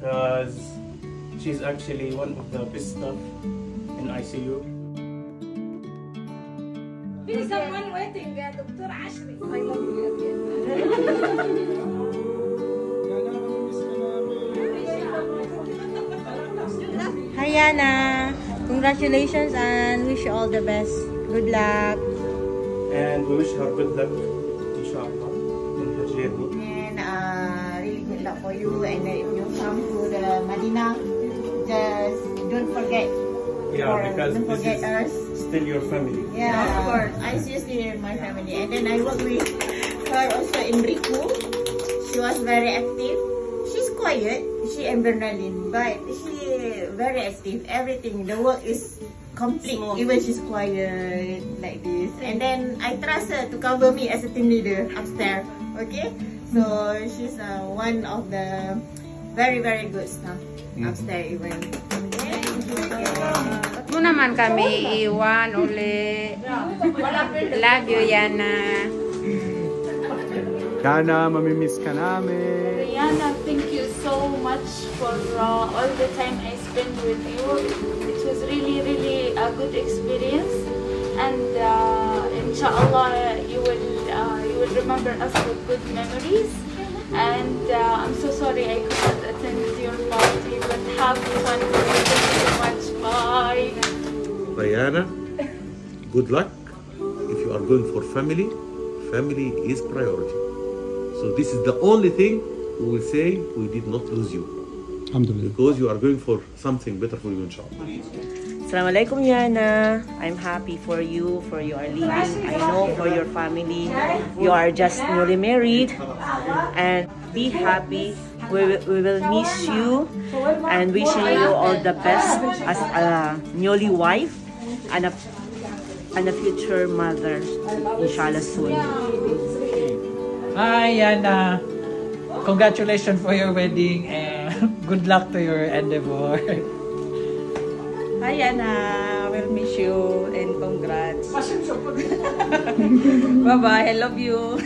because she's actually one of the best staff in ICU. There's someone waiting, Dr. Ashri. I love you again. Hi Yana, congratulations and wish you all the best. Good luck. And we wish her good luck, inshallah, in her journey. And really good luck for you. And if you come to the Medina, just don't forget. Yeah, because don't forget this is us. still your family. Yeah, of course. I seriously my family. And then I work with her also in Riku. She was very active. She's quiet. She and Bernardine, but she very active. Everything, the work is complete. Even she's quiet like this. And then I trust her to cover me as a team leader upstairs. Okay, so she's one of the very good staff upstairs even. Okay. Mo naman kami iwan uli. Love you, Yana. Yana, mamimiss ka namin. Yana, thank you so much for all the time I spent with you. It was really a good experience, and inshallah you will remember us with good memories. And I'm so sorry I could not attend your party, but have fun. Thank you so much. Bye. Rayana, good luck. If you are going for family, family is priority. So this is the only thing we will say we did not lose you. Because you are going for something better for you, inshallah. Assalamualaikum Yana. I'm happy for you are leaving. I know for your family. You are just newly married. And be happy. We will miss you and wishing you all the best as a newly wife and a future mother, inshallah soon. Hi Yana. Congratulations for your wedding and good luck to your endeavor. Hi Yana, we'll miss you and congrats. Bye-bye, I love you.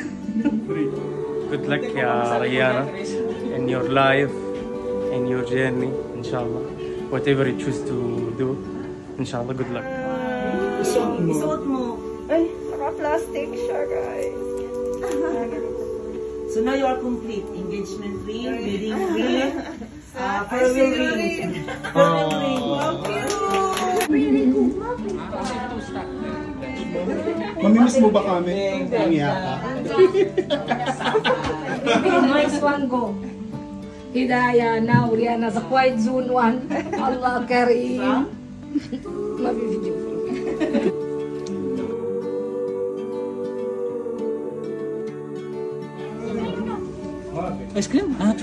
Good luck, Rayana, in your life, in your journey, inshallah. Whatever you choose to do, inshallah, good luck. Isuot mo. Ay, naka-plastic siya, guys. So now you are complete. Engagement ring, wedding ring, farewell ring. Mamimiss mo ba kami? Ang yaka. Nice one go. Hidayah now, Rihanna sa quiet zone 1. Allah Kareem. Mabibigyan. Ice cream? Ah,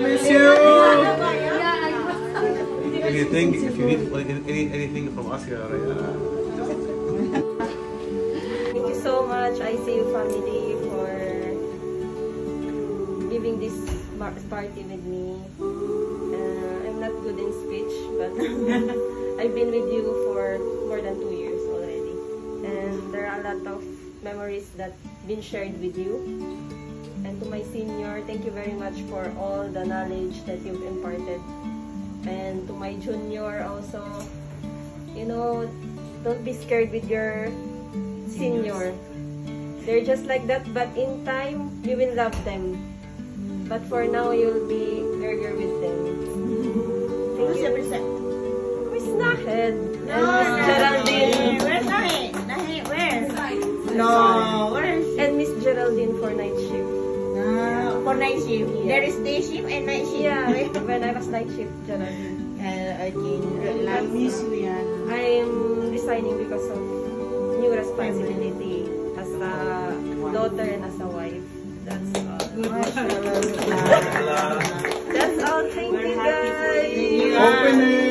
Miss you! Anything, if you need anything from us, Rayana. Thank you so much, ICU family, for giving this party with me. I'm not good in speech, but I've been with you for more than 2 years already. And there are a lot of memories that been shared with you. And to my senior, thank you very much for all the knowledge that you've imparted. And to my junior also, you know, don't be scared with your senior. They're just like that, but in time, you will love them. But for now, you'll be girl with them. Thank you. Miss Nahed. And Miss Geraldine. Where's Nahed? Nahed, where? No, where is she? And Miss Geraldine for night shift. For night shift. Yeah. There is day shift and night shift. Yeah, when I was night shift, Geraldine. I miss you, yan. I'm resigning because of new responsibility as a daughter and as a wife. That's all. That's all. Thank you, guys. Open it!